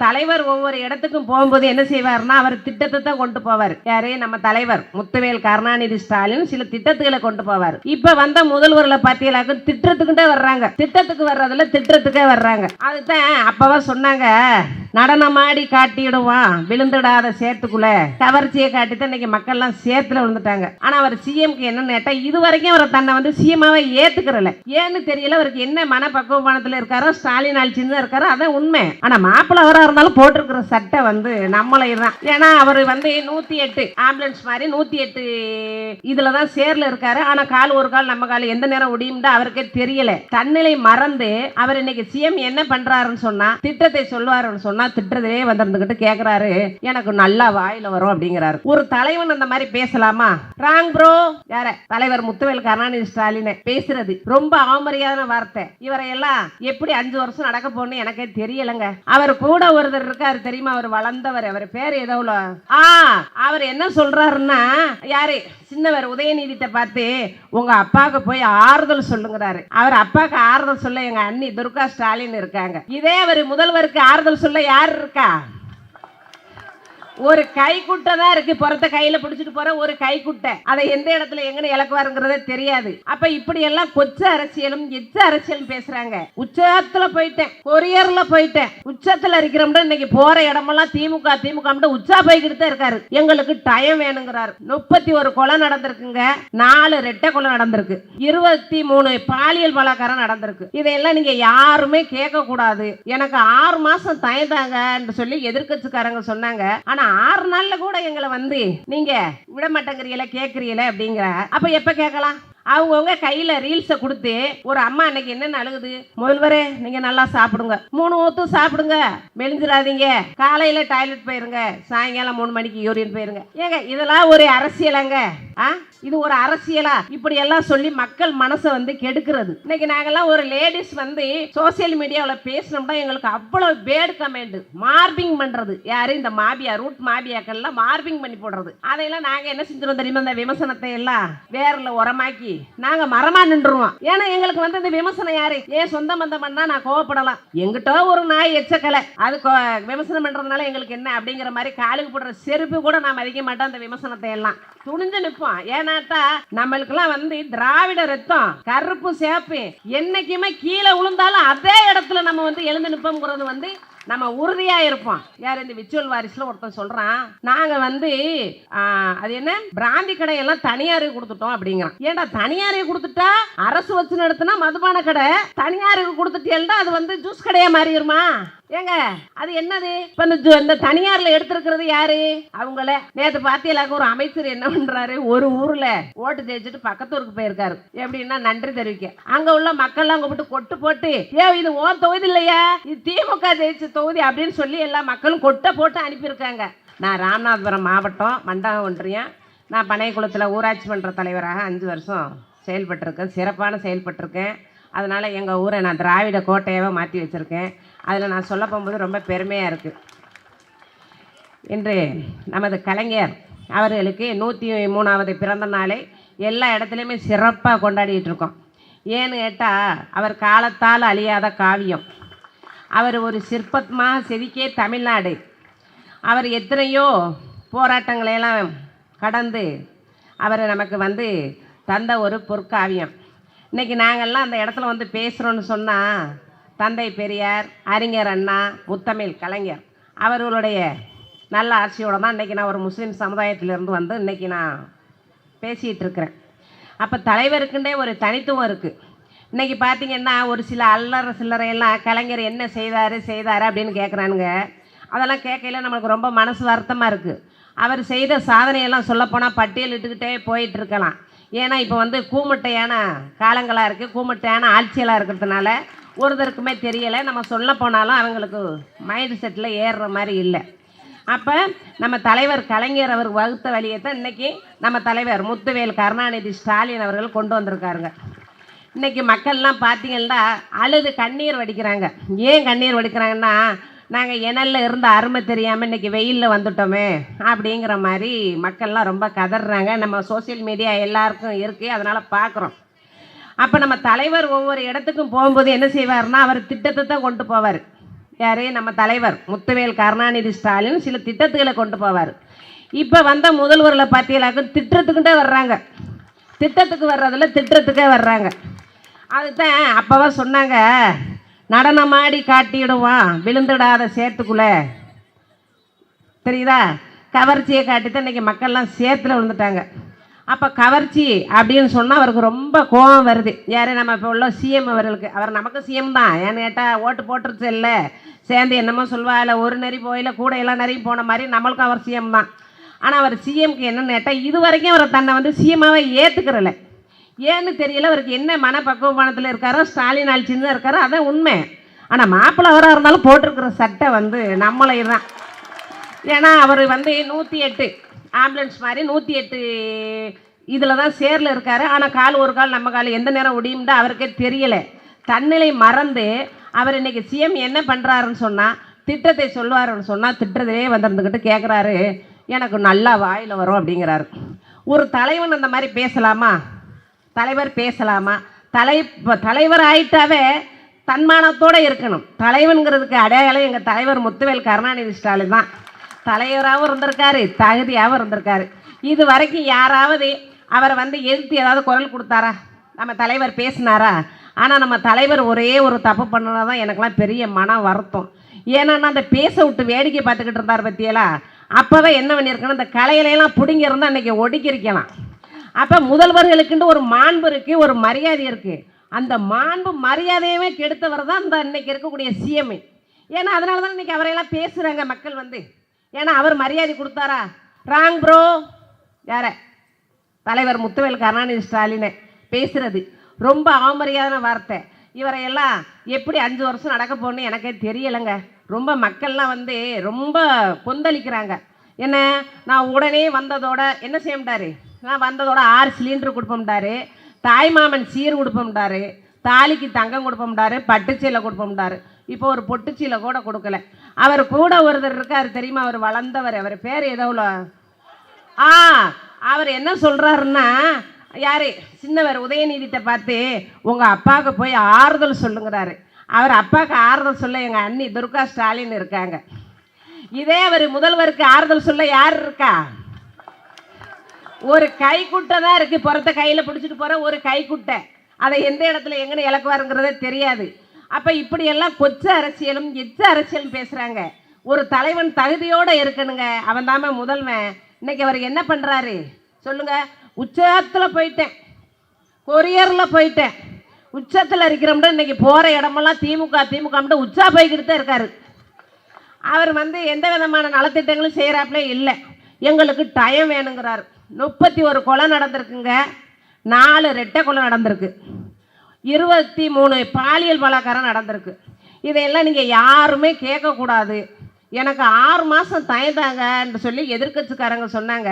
தலைவர் ஒவ்வொரு இடத்துக்கும் போகும்போது என்ன செய்வார்னா அவர் திட்டத்தை தான் கொண்டு போவார். யாரு? நம்ம தலைவர் முத்துவேல் கருணாநிதி ஸ்டாலின் சில திட்டத்துகளை கொண்டு போவார். இப்ப வந்த முதல்வர்களை பத்தியலாக்க திட்டத்துக்கிட்டே வர்றாங்க, திட்டத்துக்கு வர்றதுல திட்டத்துக்கே வர்றாங்க. அதுதான் அப்பவா சொன்னாங்க, நடனமாடி காட்டிடுவான் விழுந்துடாத சேத்துக்குள்ள, கவர்ச்சியை காட்டித்தான் இன்னைக்கு மக்கள் எல்லாம் சேத்துல விழுந்துட்டாங்க. ஆனா அவர் சிஎம்க்கு என்னன்னு கேட்டா இது வரைக்கும் அவர் தன்னை வந்து சிஎம்மாவை ஏத்துக்கிறல. ஏன்னு தெரியல, அவருக்கு என்ன மனப்பக்குவமானத்துல இருக்காரோ, ஸ்டாலின் ஆட்சின்னு இருக்காரோ, அதான் உண்மை. ஆனா மாப்பிள்ள அவரா இருந்தாலும் போட்டிருக்கிற சட்டை வந்து நம்மளை தான். ஏன்னா அவர் வந்து 108 ஆம்புலன்ஸ் மாதிரி 108 இதுலதான் சேர்ல இருக்காரு. ஆனா கால் ஒரு கால் நம்ம கால் எந்த நேரம் ஒடியும்டா அவருக்கே தெரியல. தன்னிலை மறந்து அவர் இன்னைக்கு சிஎம் என்ன பண்றாருன்னு சொன்னா, திட்டத்தை சொல்லுவாருன்னு சொன்னா திட்டத்திலே வந்துகிட்டு கேக்குறாரு, எனக்கு நல்லா வாயில வரும் அப்படிங்கிறாரு. ஒரு தலைவன் அந்த மாதிரி பேசலாமா? Wrong bro. யார? தலைவர் முத்துவேல் கருணாநிதி ஸ்டாலின் பேசுறது ரொம்ப அவமரியாதான வார்த்தை. இவரை எல்லாம் எப்படி 5 வருஷம் நடக்க போன்னு எனக்கே தெரியலங்க. அவர் கூட ஒருத்தர் இருக்காரு தெரியுமா, அவர் வளர்ந்தவர், அவர் பேர் ஏதோ அவர் என்ன சொல்றாருன்னா, யாரு? சின்னவர் உதயநிதிட்ட பார்த்து உங்க அப்பாவுக்கு போய் ஆறுதல் சொல்லுங்கிறாரு. அவர் அப்பாவுக்கு ஆறுதல் சொல்ல எங்க அண்ணி துர்கா ஸ்டாலின் இருக்காங்க. இதே அவர் முதல்வருக்கு ஆறுதல் சொல்ல யார் இருக்கா? ஒரு கைக்குட்டை தான் இருக்கு, புறத்த கையில பிடிச்சிட்டு போற ஒரு கைக்குட்டை. அதை எந்த இடத்துல எங்கன்னு இலக்குவாருங்கிறதே தெரியாது. அப்ப இப்படி எல்லாம் கொச்ச அரசியலும் எச்ச அரசியலும் பேசுறாங்க. உச்சத்துல போயிட்டேன், கொரியர்ல போயிட்டேன், உச்சத்துல இருக்கிறோம்னா இன்னைக்கு போற இடமெல்லாம் திமுக திமுக உச்சா போய்கிட்டு தான் இருக்காரு. எங்களுக்கு டைம் வேணுங்கிறாரு. 31 கொலை நடந்திருக்குங்க, 4 ரெட்டை கொலை நடந்திருக்கு, 23 பாலியல் பலாக்காரம் நடந்திருக்கு. இதையெல்லாம் நீங்க யாருமே கேட்க கூடாது. எனக்கு 6 மாசம் தயந்தாங்க சொல்லி எதிர்கட்சிக்காரங்க சொன்னாங்க. ஆனா 6 நாள்ல கூட எங்களை வந்து நீங்க விட மாட்டேங்கிறீங்களா, கேட்கறீங்களா அப்படிங்கிற. அப்ப எப்ப கேட்கலாம்? அவங்கவுங்க கையில ரீல்ஸை கொடுத்து, ஒரு அம்மா அன்னைக்கு என்னென்ன அழுகுது, முதல்வரே நீங்க நல்லா சாப்பிடுங்க, 3 ஊத்து சாப்பிடுங்க, மெலிஞ்சிடாதீங்க, காலையில டாய்லெட் போயிருங்க, சாயங்காலம் 3 மணிக்கு யூரின் போயிருங்க. ஏங்க இதெல்லாம் ஒரு அரசியலாங்க? இது ஒரு அரசியலா? இப்படி எல்லாம் சொல்லி மக்கள் மனசை வந்து கெடுக்கிறது. இன்னைக்கு நாங்கெல்லாம் ஒரு லேடிஸ் வந்து சோசியல் மீடியாவில் பேசணும்னா எங்களுக்கு அவ்வளவு பேட் கமெண்ட், மார்பிங் பண்றது. யாரு? இந்த மாபியா, ரூட் மாபியாக்கள்லாம் மார்பிங் பண்ணி போடுறது. அதையெல்லாம் நாங்க என்ன செஞ்சிருவோம் தெரியுமா? இந்த விமர்சனத்தை எல்லாம் வேர்ல உரமாக்கி நாங்க மரமா நின்றுவோம். ஏன்னா எங்களுக்கு வந்து இந்த விமர்சனம் யாரு? ஏன் சொந்த பந்தம் பண்ணா நான் கோவப்படலாம், எங்கிட்ட ஒரு நாய் எச்சக்கலை, அது விமர்சனம் பண்றதுனால எங்களுக்கு என்ன அப்படிங்கிற மாதிரி காலுக்கு போடுற செருப்பு கூட நான் மதிக்க மாட்டேன். அந்த விமர்சனத்தை எல்லாம் துணிஞ்சு நிற்போம். ஏன்னாட்டா நம்மளுக்கெல்லாம் வந்து திராவிட ரத்தம், கருப்பு சேப்பு, என்னைக்குமே கீழே விழுந்தாலும் அதே இடத்துல நம்ம வந்து எழுந்து நிற்போம்ங்கிறது வந்து நம்ம உறுதியா இருப்போம். யார்? இந்த விச்சுவல் வாரிசுல ஒருத்தன் சொல்றான், நாங்க வந்து அது என்ன பிராந்தி கடையெல்லாம் தனியாருக்கு கொடுத்துட்டோம் அப்படிங்கிறான். ஏன்டா தனியாருக்கு கொடுத்துட்டா அரசு வச்சு நடத்தினா மதுபான கடை, தனியாருக்கு கொடுத்துட்டேன்டா அது வந்து ஜூஸ் கடையா மாறிடுமா? ஏங்க அது என்னது? இந்த தனியார்ல எடுத்திருக்கிறது யாரு? அவங்கள. நேற்று பாத்தியலாக்க ஒரு அமைச்சர் என்ன பண்றாரு, ஒரு ஊர்ல ஓட்டு ஜெயிச்சுட்டு பக்கத்தூருக்கு போயிருக்காரு. எப்படின்னா நன்றி தெரிவிக்க. அங்க உள்ள மக்கள் எல்லாம் கூப்பிட்டு கொட்டு போட்டு, ஏ இது ஓ தொகுதி இல்லையா, இது திமுக ஜெயிச்ச தொகுதி அப்படின்னு சொல்லி எல்லா மக்களும் கொட்டை போட்டு அனுப்பியிருக்காங்க. நான் ராமநாதபுரம் மாவட்டம் மண்டபம் ஒன்றியம், நான் பனைக்குளத்தில் ஊராட்சி மன்ற தலைவராக 5 வருஷம் செயல்பட்டிருக்கேன், சிறப்பான செயல்பட்டிருக்கேன். அதனால் எங்கள் ஊரை நான் திராவிட கோட்டையாகவே மாற்றி வச்சுருக்கேன். அதில் நான் சொல்ல போகும்போது ரொம்ப பெருமையாக இருக்குது. இன்று நமது கலைஞர் அவர்களுக்கு 103வது பிறந்த நாளை எல்லா இடத்துலையுமே சிறப்பாக கொண்டாடிட்டு இருக்கோம். ஏன்னு கேட்டால் அவர் காலத்தால் அழியாத காவியம், அவர் ஒரு சிற்பமாக செதுக்கிய தமிழ்நாடு. அவர் எத்தனையோ போராட்டங்களையெல்லாம் கடந்து அவர் நமக்கு வந்து தந்த ஒரு பொற்காவியம். இன்றைக்கி நாங்கள்லாம் அந்த இடத்துல வந்து பேசுகிறோன்னு சொன்னால், தந்தை பெரியார், அறிஞர் அண்ணா, முத்தமிழ் கலைஞர் அவர்களுடைய நல்ல ஆட்சியோடு தான் இன்றைக்கி நான் ஒரு முஸ்லீம் சமுதாயத்திலிருந்து வந்து இன்றைக்கி நான் பேசிகிட்டு இருக்கிறேன். அப்போ தலைவருக்குண்டே ஒரு தனித்துவம் இருக்குது. இன்றைக்கி பார்த்திங்கன்னா ஒரு சில அல்லற சில்லறையெல்லாம் கலைஞர் என்ன செய்தார் அப்படின்னு கேட்குறானுங்க. அதெல்லாம் கேட்கல நம்மளுக்கு ரொம்ப மனசு வருத்தமாக இருக்குது. அவர் செய்த சாதனையெல்லாம் சொல்லப்போனால் பட்டியலிட்டுக்கிட்டே போயிட்டுருக்கலாம். ஏன்னா இப்போ வந்து கூமுட்டையான காலங்களாக இருக்குது, கூமுட்டையான ஆட்சியெல்லாம் இருக்கிறதுனால ஒருத்தருக்குமே தெரியலை. நம்ம சொல்ல போனாலும் அவங்களுக்கு மைண்ட் செட்டில் ஏறுற மாதிரி இல்லை. அப்போ நம்ம தலைவர் கலைஞர் அவர் வகுத்த வழியை தான் இன்றைக்கி நம்ம தலைவர் முத்துவேல் கருணாநிதி ஸ்டாலின் அவர்கள் கொண்டு வந்திருக்காருங்க. இன்றைக்கி மக்கள்லாம் பார்த்திங்கன்னா அழுது கண்ணீர் வடிக்கிறாங்க. ஏன் கண்ணீர் வடிக்கிறாங்கன்னா, நாங்கள் இணல்ல இருந்த அருமை தெரியாமல் இன்றைக்கி வெயிலில் வந்துட்டோமே அப்படிங்கிற மாதிரி மக்கள்லாம் ரொம்ப கதறாங்க. நம்ம சோசியல் மீடியா எல்லாருக்கும் இருக்குது, அதனால் பார்க்குறோம். அப்போ நம்ம தலைவர் ஒவ்வொரு இடத்துக்கும் போகும்போது என்ன செய்வார்னா, அவர் திட்டத்தை தான் கொண்டு போவார். யார்? நம்ம தலைவர் முத்துவேல் கருணாநிதி ஸ்டாலின் சில திட்டத்துகளை கொண்டு போவார். இப்போ வந்த முதல்வரில் பார்த்தீங்களாக்க திட்டத்துக்கிட்டே வர்றாங்க, திட்டத்துக்கு வர்றதில்ல திட்டத்துக்கே வர்றாங்க. அதுதான் அப்போவா சொன்னாங்க, நடனமாடி காட்டிடுவான் விழுந்துடாத சேத்துக்குள்ளே, தெரியுதா? கவர்ச்சியை காட்டி தான் இன்றைக்கி மக்கள்லாம் சேத்துல விழுந்துட்டாங்க. அப்போ கவர்ச்சி அப்படின்னு சொன்னால் அவருக்கு ரொம்ப கோபம் வருது. யார்? நம்ம இப்போ உள்ள சிஎம் அவர்களுக்கு. அவர் நமக்கு சிஎம் தான், ஏன்னு கேட்டால் ஓட்டு போட்டுருச்சு இல்லை, சேர்ந்து என்னமோ சொல்வா இல்லை, ஒரு நெறி போயில கூட எல்லாம் நிறைய போன மாதிரி நம்மளுக்கும் அவர் சிஎம் தான். ஆனால் அவர் சிஎம்க்கு என்னென்னு கேட்டால் இது வரைக்கும் அவர் தன்னை வந்து சிஎம்மாவை ஏற்றுக்கிறல. ஏன்னு தெரியல, அவருக்கு என்ன மனப்பக்குவமானத்தில் இருக்காரோ, ஸ்டாலின் ஆட்சின்னு தான் இருக்காரோ, அதான் உண்மை. ஆனால் மாப்பிள்ளை அவராக இருந்தாலும் போட்டிருக்கிற சட்டை வந்து நம்மளை தான். ஏன்னா அவர் வந்து 108 ஆம்புலன்ஸ் மாதிரி 108 இதில் தான் சேரில் இருக்கார். ஆனால் கால் ஒரு கால் நம்ம கால் எந்த நேரம் ஒடியும்டா அவருக்கே தெரியலை. தன்னிலை மறந்து அவர் இன்றைக்கி சிஎம் என்ன பண்ணுறாருன்னு சொன்னால், திட்டத்தை சொல்லுவாருன்னு சொன்னால் திட்டத்திலே வந்துருந்துக்கிட்டு கேட்குறாரு, எனக்கு நல்லா வாயில் வரும் அப்படிங்கிறாரு. ஒரு தலைவன் அந்த மாதிரி பேசலாமா? தலைவர் பேசலாமா? தலைவர் ஆயிட்டாவே தன்மானத்தோடு இருக்கணும். தலைவனுங்கிறதுக்கு அடையாளம் எங்கள் தலைவர் முத்துவேல் கருணாநிதி ஸ்டாலின் தான். தலைவராகவும் இருந்திருக்காரு, தகுதியாகவும் இருந்திருக்காரு. இது வரைக்கும் யாராவது அவரை வந்து எதிர்த்து ஏதாவது குரல் கொடுத்தாரா? நம்ம தலைவர் பேசினாரா? ஆனால் நம்ம தலைவர் ஒரே ஒரு தப்பு பண்ணனா தான் எனக்கெல்லாம் பெரிய மன வருத்தம். ஏன்னா அந்த பேச விட்டு வேடிக்கை பார்த்துக்கிட்டு இருந்தார் பற்றியெல்லாம். அப்போவே என்ன பண்ணியிருக்கணும், இந்த கலையிலையெல்லாம் பிடுங்கி இருந்தால் அன்றைக்கி ஒடுக்கிருக்கலாம். அப்போ முதல்வர்களுக்குன்னு ஒரு மாண்பு இருக்குது, ஒரு மரியாதை இருக்குது. அந்த மாண்பு மரியாதையுமே கெடுத்தவர் தான் இந்த இன்றைக்கி இருக்கக்கூடிய சிஎம். ஏன்னா அதனால தான் இன்றைக்கி அவரையெல்லாம் பேசுகிறாங்க மக்கள் வந்து. ஏன்னா அவர் மரியாதை கொடுத்தாரா? Wrong bro. யார? தலைவர் முத்துவேல் கருணாநிதி ஸ்டாலினை பேசுகிறது ரொம்ப அவமரியாதான வார்த்தை. இவரையெல்லாம் எப்படி 5 வருஷம் நடக்க போகணுன்னு எனக்கே தெரியலைங்க. ரொம்ப மக்கள்லாம் வந்து ரொம்ப கொந்தளிக்கிறாங்க. என்ன, நான் உடனே வந்ததோட என்ன செய்யட்டாரு, நான் வந்ததோட 6 சிலிண்டர் கொடுப்போம்டாரு, தாய்மாமன் சீர் கொடுப்போம்டாரு, தாலிக்கு தங்கம் கொடுப்போம்டாரு, பட்டுச்சீலை கொடுப்போம்டாரு. இப்போ ஒரு பொட்டுச்சீலை கூட கொடுக்கல. அவர் கூட ஒருத்தர் இருக்கார் தெரியுமா, அவர் வளர்ந்தவர், அவர் பேர் எதோல அவர் என்ன சொல்கிறாருன்னா, யார்? சின்னவர் உதயநிதிட்ட பார்த்து உங்கள் அப்பாவுக்கு போய் ஆறுதல் சொல்லுங்கிறாரு. அவர் அப்பாவுக்கு ஆறுதல் சொல்ல எங்கள் அண்ணி துர்கா ஸ்டாலின் இருக்காங்க. இதே அவர் முதல்வருக்கு ஆறுதல் சொல்ல யார் இருக்கா? ஒரு கைக்குட்டை தான் இருக்குது, புறத்தை கையில் பிடிச்சிட்டு போகிற ஒரு கைக்குட்டை. அதை எந்த இடத்துல எங்கன்னு இழக்குவாருங்கிறதே தெரியாது. அப்போ இப்படியெல்லாம் கொச்ச அரசியலும் எச்ச அரசியலும் பேசுகிறாங்க. ஒரு தலைவன் தகுதியோடு இருக்கணுங்க, அவன் தாம முதல்வன். இன்னைக்கு அவர் என்ன பண்ணுறாரு சொல்லுங்கள்? உச்சத்தில் போயிட்டேன், கொரியரில் போயிட்டேன், உச்சத்தில் இருக்கிறோம்னா இன்றைக்கி போகிற இடமெல்லாம் திமுக உச்சா போய்கிட்டு தான் இருக்கார். அவர் வந்து எந்த விதமான நலத்திட்டங்களும் செய்கிறாப்புலே இல்லை. எங்களுக்கு டைம் வேணுங்கிறார். 31 கொலை நடந்திருக்குங்க, 4 ரெட்டை கொலை நடந்திருக்கு, 23 பாலியல் பலாத்காரம் நடந்திருக்கு. இதையெல்லாம் நீங்கள் யாருமே கேட்கக்கூடாது. எனக்கு 6 மாதம் தயந்தாங்கன்னு சொல்லி எதிர்கட்சிக்காரங்க சொன்னாங்க.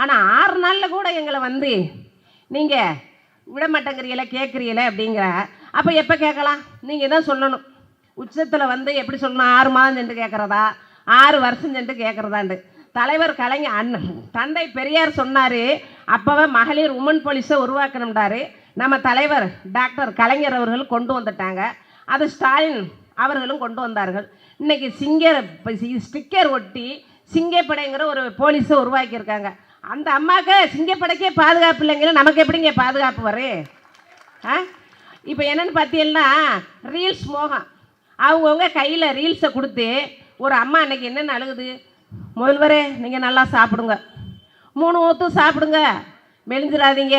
ஆனால் 6 நாளில் கூட எங்களை வந்து நீங்கள் விட மாட்டேங்கிறீங்கள, கேட்குறீங்கள அப்படிங்கிற. அப்போ எப்போ கேட்கலாம்? நீங்கள் தான் சொல்லணும். உச்சத்தில் வந்து எப்படி சொல்லணும்? 6 மாதம் சென்று கேட்குறதா, 6 வருஷம் சென்று கேட்குறதாண்டு. தலைவர் கலைஞர் அண்ணன் தந்தை பெரியார் சொன்னார், அப்போவே மகளிர் உமன் போலீஸை உருவாக்கணும்டாரு. நம்ம தலைவர் டாக்டர் கலைஞர் அவர்கள் கொண்டு வந்துட்டாங்க. அது ஸ்டாலின் அவர்களும் கொண்டு வந்தார்கள். இன்றைக்கி ஸ்டிக்கர் ஒட்டி சிங்கப்படைங்கிற ஒரு போலீஸை உருவாக்கியிருக்காங்க. அந்த அம்மாவுக்கு சிங்கப்படைக்கே பாதுகாப்பு இல்லைங்கிற நமக்கு எப்படிங்க பாதுகாப்பு வரும்? இப்போ என்னென்னு பார்த்தீங்கன்னா ரீல்ஸ் மோகம். அவங்கவுங்க கையில் ரீல்ஸை கொடுத்து ஒரு அம்மா இன்றைக்கி என்னென்ன அழுகுது, முதல்வரே நீங்கள் நல்லா சாப்பிடுங்க, 3 ஊற்று சாப்பிடுங்க, மெலிஞ்சிடாதீங்க,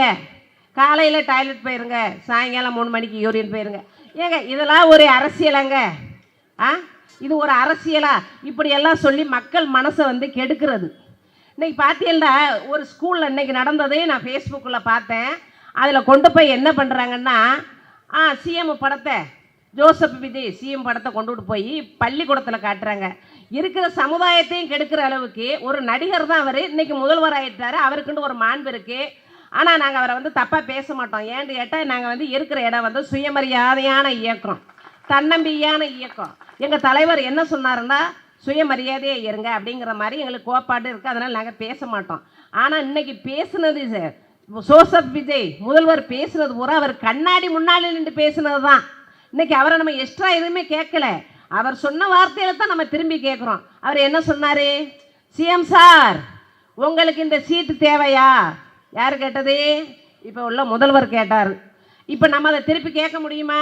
காலையில் டாய்லெட் போயிருங்க, சாயங்காலம் 3 மணிக்கு யூரின் போயிருங்க. ஏங்க இதெல்லாம் ஒரு அரசியலாங்க? இது ஒரு அரசியலா? இப்படியெல்லாம் சொல்லி மக்கள் மனசை வந்து கெடுக்கிறது. இன்றைக்கி பார்த்தீங்கன்னா ஒரு ஸ்கூலில் இன்றைக்கி நடந்ததே நான் ஃபேஸ்புக்கில் பார்த்தேன். அதில் கொண்டு போய் என்ன பண்ணுறாங்கன்னா, சிஎம் படத்தை, ஜோசப் விஜய் சிஎம் படத்தை கொண்டுட்டு போய் பள்ளிக்கூடத்தில் காட்டுறாங்க. இருக்கிற சமுதாயத்தையும் கெடுக்கிற அளவுக்கு ஒரு நடிகர் தான் அவர். இன்றைக்கி முதல்வர் ஆகிட்டார், அவருக்குன்னு ஒரு மாண்பு இருக்குது. ஆனால் நாங்கள் அவரை வந்து தப்பாக பேச மாட்டோம். ஏன்னு கேட்டால் நாங்கள் வந்து இருக்கிற இடம் வந்து சுயமரியாதையான இயக்கம், தன்னம்பிக்கையான இயக்கம். எங்கள் தலைவர் என்ன சொன்னாருன்னா, சுயமரியாதையே இருங்க அப்படிங்கிற மாதிரி எங்களுக்கு கோப்பாடு இருக்குது. அதனால் நாங்கள் பேச மாட்டோம். ஆனால் இன்றைக்கி பேசுனது ஜோசப் விஜய் முதல்வர் பேசுனது பூரா அவர் கண்ணாடி முன்னாடி நின்று பேசுனது தான். இன்றைக்கி அவரை நம்ம எக்ஸ்ட்ரா எதுவுமே கேட்கல. அவர் சொன்ன வார்த்தையில தான் நம்ம திரும்பி கேட்குறோம். அவர் என்ன சொன்னார்? சிஎம் சார், உங்களுக்கு இந்த சீட்டு தேவையா? யார் கேட்டது? இப்போ உள்ள முதல்வர் கேட்டார். இப்போ நம்ம அதை திருப்பி கேட்க முடியுமா?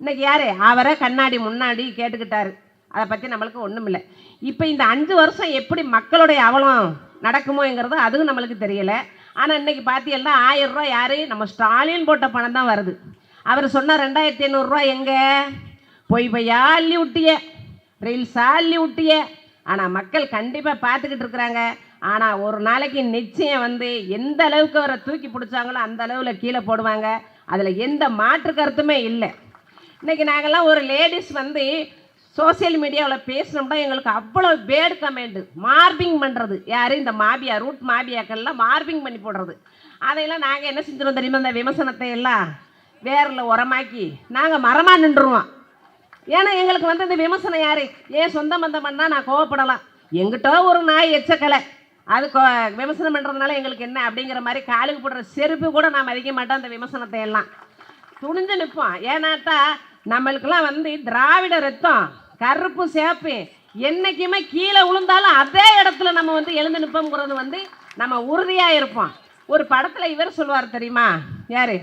இன்னைக்கு யார்? அவரை கண்ணாடி முன்னாடி கேட்டுக்கிட்டாரு. அதை பற்றி நம்மளுக்கு ஒன்றும் இல்லை. இப்போ இந்த 5 வருஷம் எப்படி மக்களுடைய அவலம் நடக்குமோங்கிறது அதுவும் நம்மளுக்கு தெரியலை. ஆனால் இன்றைக்கி பார்த்தீங்கன்னா 1000 ரூபா யார்? நம்ம ஸ்டாலின் போட்ட பணம் தான் வருது. அவர் சொன்ன 2500 ரூபா எங்கே? பொய்யா அள்ளி விட்டிய, ரீல்ஸா அள்ளி விட்டிய. ஆனால் மக்கள் கண்டிப்பாக பார்த்துக்கிட்டு இருக்கிறாங்க. ஆனால் ஒரு நாளைக்கு நிச்சயம் வந்து எந்த அளவுக்கு அவரை தூக்கி பிடிச்சாங்களோ அந்த அளவில் கீழே போடுவாங்க. அதில் எந்த மாற்று கருத்துமே இல்லை. இன்றைக்கி நாங்கள்லாம் ஒரு லேடிஸ் வந்து சோசியல் மீடியாவில் பேசினோம்னா எங்களுக்கு அவ்வளோ பேடு கமெண்ட், மார்பிங் பண்ணுறது. யார்? இந்த மாபியா, ரூட் மாபியாக்கள்லாம் மார்பிங் பண்ணி போடுறது. அதையெல்லாம் நாங்கள் என்ன செஞ்சிடும் தெரியுமா? இந்த விமர்சனத்தை எல்லாம் வேரில் உரமாக்கி நாங்கள் மரமாக நின்றுருவோம். ஏன்னா எங்களுக்கு வந்து இந்த விமர்சனம் யார்? ஏன் சொந்த பந்தம் பண்ணால் நான் கோவப்படலாம். எங்கிட்ட ஒரு நாய் எச்சக்கலை, அது விமர்சனம் பண்ணுறதுனால எங்களுக்கு என்ன அப்படிங்கிற மாதிரி காலுக்கு போடுற செருப்பு கூட நான் மதிக்க மாட்டோம். அந்த விமர்சனத்தை எல்லாம் துணிஞ்சு நிற்போம். ஏன்னாட்டா நம்மளுக்கெல்லாம் வந்து திராவிட ரத்தம், கருப்பு சேப்பு, என்றைக்குமே கீழே விழுந்தாலும் அதே இடத்துல நம்ம வந்து எழுந்து நிற்போங்கிறது வந்து நம்ம உறுதியாக இருப்போம். ஒரு படத்தில் இவர் சொல்லுவார் தெரியுமா? யார்?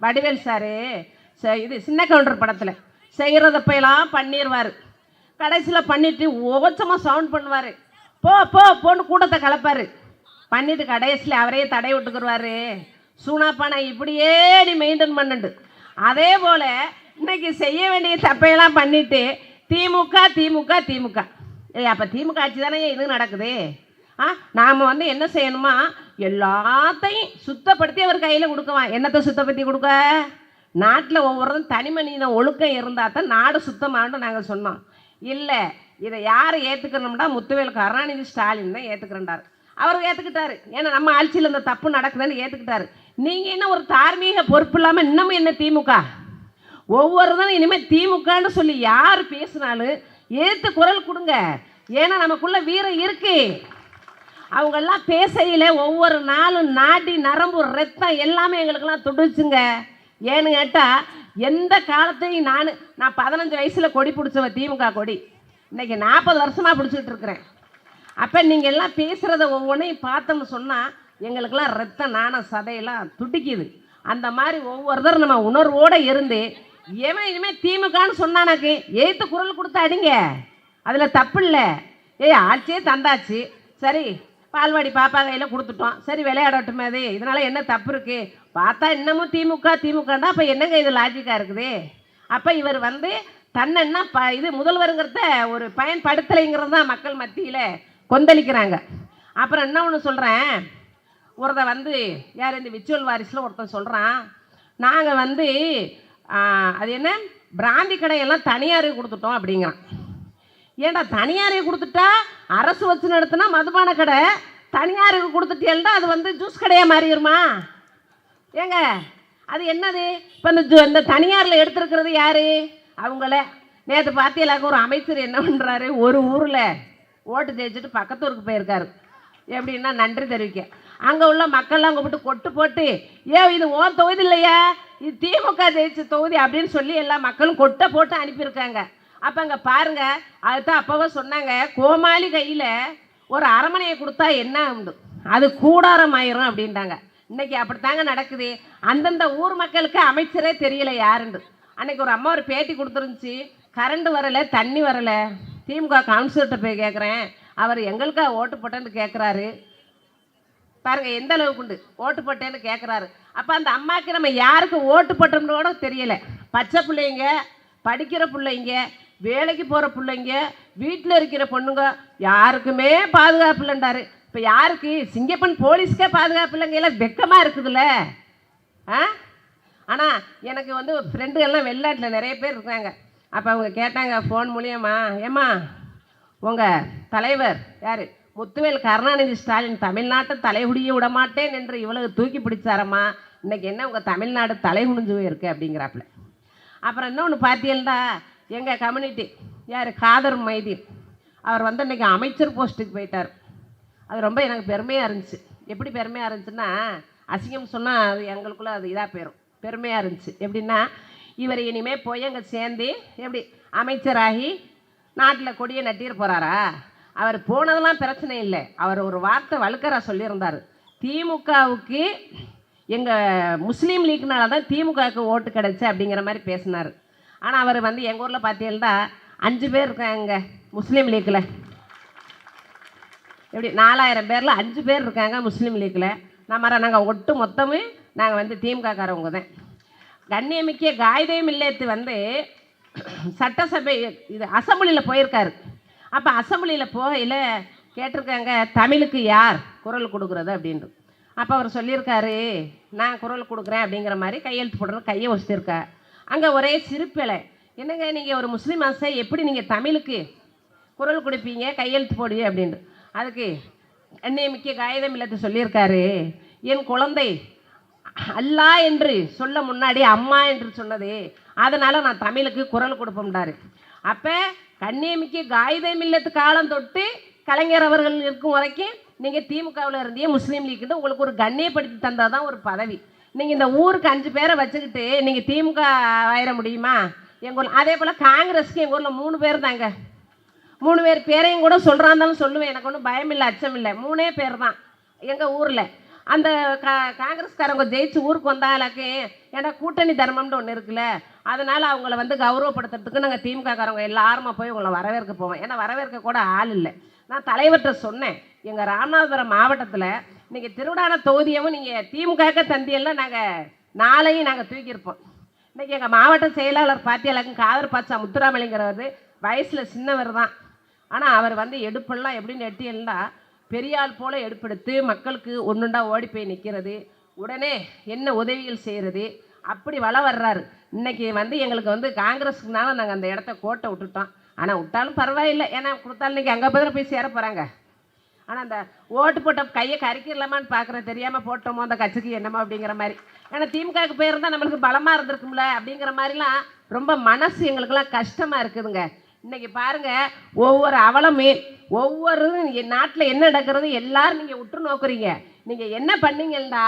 வடிவேல் சாரு. இது சின்ன கவுண்டர் படத்தில் செய்கிறதப்பெல்லாம் பண்ணிடுவார். கடைசியில் பண்ணிவிட்டு ஓச்சமாக சவுண்ட் பண்ணுவார். போ போ போன்னு கூட்டத்தை கலப்பார். பண்ணிவிட்டு கடைசியில் அவரையே தடை விட்டுக்குருவார். சூனாப்பானை இப்படியே நீ மெயின்டைன் பண்ணிட்டு. அதே போல் இன்னைக்கு செய்ய வேண்டிய தப்பையெல்லாம் பண்ணிவிட்டு திமுக திமுக திமுக. அப்போ திமுக ஆட்சி தானே இது நடக்குது. நாம் வந்து என்ன செய்யணுமா? எல்லாத்தையும் சுத்தப்படுத்தி அவர் கையில் கொடுக்குவான். என்னத்தை சுத்தப்படுத்தி கொடுக்க? நாட்டில் ஒவ்வொருத்தரும் தனி மனித ஒழுக்கம் இருந்தால் தான் நாடு சுத்தமானு நாங்கள் சொன்னோம். இல்லை, இதை யார் ஏற்றுக்கணும்னா முத்துவேல் கருணாநிதி ஸ்டாலின் தான் ஏற்றுக்கிறேன்டார். அவர் ஏற்றுக்கிட்டாரு. ஏன்னா நம்ம ஆட்சியில் இந்த தப்பு நடக்குதுன்னு ஏற்றுக்கிட்டாரு. நீங்கள் என்ன ஒரு தார்மீக பொறுப்பு இல்லாமல் இன்னமும் என்ன திமுக? ஒவ்வொருத்தரும் இனிமேல் திமுகன்னு சொல்லி யார் பேசினாலும் ஏற்று குரல் கொடுங்க. ஏன்னா நமக்குள்ள வீரம் இருக்கு. அவங்கெல்லாம் பேசையில் ஒவ்வொரு நாளும் நாடி நரம்பு ரத்தம் எல்லாமே எங்களுக்கெல்லாம் துடிச்சுங்க. ஏன்னு கேட்டால் எந்த காலத்தையும் நான் 15 வயசில் கொடி பிடிச்சவ, திமுக கொடி. இன்றைக்கி 40 வருஷமாக பிடிச்சிக்கிட்டு இருக்கிறேன். அப்போ நீங்கள் எல்லாம் பேசுகிறத ஒவ்வொன்றையும் பார்த்தோம்னு சொன்னால் எங்களுக்கெல்லாம் ரத்தம் நாணம் சதையெல்லாம் துடிக்குது. அந்த மாதிரி ஒவ்வொருத்தரும் நம்ம உணர்வோடு இருந்து எவன் இனிமேல் திமுகன்னு சொன்னானாக்கு ஏற்று குரல் கொடுத்து அடிங்க. அதில் தப்பு இல்லை. ஆட்சியே தந்தாச்சு, சரி பால்வாடி பாப்பா கையில் கொடுத்துட்டோம், சரி விளையாடட்டுமே, அது இதனால் என்ன தப்பு இருக்குது? பார்த்தா இன்னமும் திமுக திமுகண்டா அப்போ என்னங்க இது லாஜிக்காக இருக்குது? அப்போ இவர் வந்து தன்னை இது முதல்வருங்கிறத ஒரு பயன்படுத்தலைங்கிறது தான் மக்கள் மத்தியில் கொந்தளிக்கிறாங்க. அப்புறம் என்ன ஒன்று சொல்கிறேன், ஒருத்தன் வந்து யார் இந்த விச்சுவல் வாரிசில் ஒருத்தன் சொல்கிறான், நாங்கள் வந்து அது என்ன பிராந்தி கடையெல்லாம் தனியாருக்கு கொடுத்துட்டோம் அப்படிங்கிறான். ஏன்டா தனியாருக்கு கொடுத்துட்டா அரசு வச்சு நடத்தினா மதுபான கடை, தனியாருக்கு கொடுத்துட்டேன்டா அது வந்து ஜூஸ் கடையாக மாறிடுமா? ஏங்க அது என்னது? இப்போ இந்த தனியாரில் எடுத்துருக்கிறது யார்? அவங்கள நேற்று பார்த்தியலாக்க ஒரு அமைச்சர் என்ன பண்ணுறாரு, ஒரு ஊரில் ஓட்டு ஜெயிச்சுட்டு பக்கத்து ஊருக்கு போயிருக்காரு. எப்படின்னா நன்றி தெரிவிக்க. அங்கே உள்ள மக்கள்லாம் கூப்பிட்டு கொட்டு போட்டு, இது ஓ தொகுதி இல்லையா, இது திமுக ஜெயிச்ச தொகுதி அப்படின்னு சொல்லி எல்லா மக்களும் கொட்டை போட்டு அனுப்பியிருக்காங்க. அப்போ அங்கே பாருங்கள், அதுதான் அப்போவே சொன்னாங்க, கோமாளி கையில் ஒரு அரமனையை கொடுத்தா என்ன உண்டு, அது கூடாரம் ஆயிரும் அப்படின்ட்டாங்க. இன்றைக்கி அப்படித்தாங்க நடக்குது. அந்தந்த ஊர் மக்களுக்கு அமைச்சரே தெரியல யாருண்டு. அன்றைக்கி ஒரு அம்மா ஒரு பேட்டி கொடுத்துருந்துச்சு, கரண்ட் வரலை, தண்ணி வரலை. திமுக கவுன்சிலர்கிட்ட போய் கேட்குறேன், அவர் எங்களுக்காக ஓட்டு போட்டேன்னு கேட்குறாரு. பாருங்கள் எந்த அளவுக்கு உண்டு, ஓட்டு போட்டேன்னு கேட்குறாரு. அப்போ அந்த அம்மாவுக்கு நம்ம யாருக்கு ஓட்டு போட்டோம்னு கூட தெரியலை. பச்சை பிள்ளைங்க, படிக்கிற பிள்ளைங்க, வேலைக்கு போகிற பிள்ளைங்க, வீட்டில் இருக்கிற பொண்ணுங்க யாருக்குமே பாதுகாப்பு இல்லைன்றாரு. இப்போ யாருக்கு? சிங்கப்பன் போலீஸ்க்கே பாதுகாப்பு இல்லைங்க. எல்லாம் வெக்கமாக இருக்குதுல்ல. ஆனால் எனக்கு வந்து ஃப்ரெண்டுகள்லாம் வெளிநாட்டில் நிறைய பேர் இருக்காங்க. அப்போ அவங்க கேட்டாங்க ஃபோன் மூலியமா, ஏம்மா உங்கள் தலைவர் யார், முத்துவேல் கருணாநிதி ஸ்டாலின் தமிழ்நாட்டை தலைகுடிய விடமாட்டேன் என்று இவ்வளவு தூக்கி பிடிச்சாரம்மா, இன்றைக்கி என்ன உங்கள் தமிழ்நாடு தலைகுனிஞ்சு போயிருக்கு அப்படிங்கிறாப்புல. அப்புறம் இன்னொன்று பார்த்தீங்கன்னா எங்கள் கம்யூனிட்டி யார், காதர் மைதீன், அவர் வந்து இன்றைக்கி அமைச்சர் போஸ்ட்டுக்கு போயிட்டார். அது ரொம்ப எனக்கு பெருமையாக இருந்துச்சு. எப்படி பெருமையாக இருந்துச்சுன்னா, அசிங்கம் சொன்னால் அது எங்களுக்குள்ளே அது இதாக போயிடும். பெருமையாக இருந்துச்சு. எப்படின்னா, இவர் இனிமேல் போய் அங்கே சேர்ந்து எப்படி அமைச்சராகி நாட்டில் கொடியை நட்டிட போகிறாரா? அவர் போனதெல்லாம் பிரச்சனை இல்லை. அவர் ஒரு வார்த்தை வழுக்கரா சொல்லியிருந்தார், திமுகவுக்கு எங்கள் முஸ்லீம் லீக்னால தான் திமுகவுக்கு ஓட்டு கிடச்சி அப்படிங்கிற மாதிரி பேசினார். ஆனால் அவர் வந்து எங்கள் ஊரில் பார்த்தீங்கன்னா 5 பேர் இருக்காங்க முஸ்லீம் லீக்கில். எப்படி 4000 பேரில் 5 பேர் இருக்காங்க முஸ்லீம் லீக்கில். நாங்கள் ஒட்டு மொத்தமும் நாங்கள் வந்து திமுககாரவங்க தான். கண்ணியமிக்க காயிதே மில்லத்து வந்து சட்டசபை இது அசம்பிளியில் போயிருக்காரு. அப்போ அசம்பிளியில் போகையில் கேட்டிருக்காங்க, தமிழுக்கு யார் குரல் கொடுக்குறது அப்படின்ட்டு. அப்போ அவர் சொல்லியிருக்காரு, நான் குரல் கொடுக்குறேன் அப்படிங்கிற மாதிரி கையெழுத்து போடுறது கையை வச்சுருக்கா. அங்கே ஒரே சிரிப்பிலை, என்னங்க நீங்கள் ஒரு முஸ்லீம் ஆசை எப்படி நீங்கள் தமிழுக்கு குரல் கொடுப்பீங்க கையெழுத்து போடுவீங்க அப்படின்ட்டு. அதுக்கு கண்ணியமிக்க காகிதம் இல்லத்தை சொல்லியிருக்காரு, என் குழந்தை அல்லா என்று சொல்ல முன்னாடி அம்மா என்று சொன்னது, அதனால் நான் தமிழுக்கு குரல் கொடுப்போம்டாரு. அப்போ கண்ணியமிக்க காகிதம் இல்லத்து காலம் தொட்டு கலைஞர் அவர்கள் இருக்கும் வரைக்கும் நீங்கள் திமுகவில் இருந்தே முஸ்லீம் லீக்குன்னு உங்களுக்கு ஒரு கண்ணியப்படுத்தி தந்தால் தான் ஒரு பதவி. நீங்கள் இந்த ஊருக்கு 5 பேரை வச்சுக்கிட்டு நீங்கள் திமுக ஆயிட முடியுமா? எங்கள் ஊரில் அதே போல் காங்கிரஸுக்கு எங்கள் ஊரில் 3 பேர் தாங்க. 3 பேர் பேரையும் கூட சொல்கிறாந்தாலும் சொல்லுவேன், எனக்கு ஒன்றும் பயம் இல்லை, அச்சம் இல்லை. 3 பேர் தான் எங்கள் ஊரில். அந்த காங்கிரஸ்காரங்க ஜெயிச்சு ஊருக்கு வந்தாலுக்கு ஏன்னா கூட்டணி தர்மம்னு ஒன்று இருக்குல்ல, அதனால் அவங்கள வந்து கௌரவப்படுத்துறதுக்கு நாங்கள் திமுககாரங்க எல்லாருமா போய் உங்களை வரவேற்க போவோம். ஏன்னா வரவேற்க கூட ஆள் இல்லை. நான் தலைவர்கிட்ட சொன்னேன், எங்கள் ராமநாதபுரம் மாவட்டத்தில் நீங்கள் திருவிடான தொகுதியவும் நீங்கள் திமுக தந்தியெல்லாம் நாங்கள் நாளையும் நாங்கள் தூக்கியிருப்போம். இன்றைக்கி எங்கள் மாவட்ட செயலாளர் பாத்தியாளருக்கும் காதர் பாச்சா முத்துராமலிங்கிறவர் வயசில் சின்னவர் தான். ஆனால் அவர் வந்து எடுப்பெல்லாம் எப்படின்னு எட்டியெல்லாம் பெரியாள் போல் எடுப்பெடுத்து மக்களுக்கு ஒன்றுண்டா ஓடி போய் நிற்கிறது, உடனே என்ன உதவிகள் செய்கிறது, அப்படி வர்றாரு. இன்றைக்கி வந்து எங்களுக்கு வந்து காங்கிரஸுக்குனால நாங்கள் அந்த இடத்த கோட்டை விட்டுட்டோம். ஆனால் விட்டாலும் பரவாயில்லை, ஏன்னா கொடுத்தாலும் இன்றைக்கி அங்கே போய் சேர போகிறாங்க. ஆனால் அந்த ஓட்டு போட்ட கையை கறிக்கிடலாமான்னு பார்க்குறேன், தெரியாமல் போட்டோமோ அந்த கட்சிக்கு என்னமோ அப்படிங்கிற மாதிரி. ஏன்னா திமுகவுக்கு போயிருந்தால் நம்மளுக்கு பலமாக இருந்திருக்கும்ல அப்படிங்கிற மாதிரிலாம் ரொம்ப மனசு எங்களுக்கெல்லாம் கஷ்டமாக இருக்குதுங்க. இன்றைக்கி பாருங்கள், ஒவ்வொரு அவலமே ஒவ்வொரு நாட்டில் என்ன நடக்கிறது எல்லாரும் நீங்கள் உற்று நோக்குறீங்க. நீங்கள் என்ன பண்ணீங்கன்னா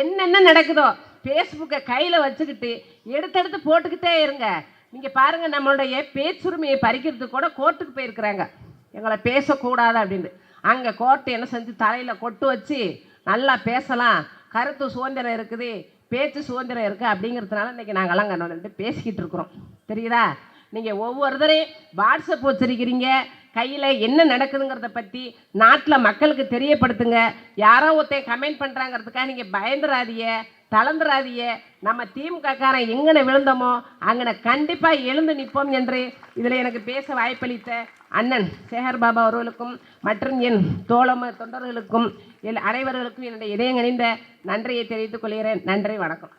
என்னென்ன நடக்குதோ ஃபேஸ்புக்கை கையில் வச்சுக்கிட்டு எடுத்தெடுத்து போட்டுக்கிட்டே இருங்க. நீங்கள் பாருங்கள், நம்மளுடைய பேச்சுரிமையை பறிக்கிறதுக்கு கூட கோர்ட்டுக்கு போயிருக்கிறாங்க, எங்களை பேசக்கூடாது அப்படின்ட்டு. அங்கே கோர்ட்டு என்ன செஞ்சு தலையில் கொட்டு வச்சு நல்லா பேசலாம், கருத்து சுதந்திரம் இருக்குது, பேச்சு சுதந்திரம் இருக்குது அப்படிங்கிறதுனால இன்றைக்கி நாங்கள்லாம் அங்கே பேசிக்கிட்டு இருக்கிறோம். தெரியுதா? நீங்கள் ஒவ்வொருத்தரையும் வாட்ஸ்அப் வச்சுருக்கிறீங்க, கையில் என்ன நடக்குதுங்கிறத பற்றி நாட்டில் மக்களுக்கு தெரியப்படுத்துங்க. யாரோ ஒருத்தன் கமெண்ட் பண்ணுறாங்கிறதுக்காக நீங்கள் பயந்துராதிய, தளர்ந்துராதிய. நம்ம திமுககாரன் எங்கன விழுந்தோமோ அங்கன கண்டிப்பாக எழுந்து நிற்போம் என்று இதில் எனக்கு பேச வாய்ப்பளித்த அண்ணன் சேகர் பாபா அவர்களுக்கும் மற்றும் என் தொண்டர்களுக்கும் அனைவர்களுக்கும் என்னுடைய இதயங்கணிந்த நன்றியை தெரிவித்துக் கொள்கிறேன். நன்றி, வணக்கம்.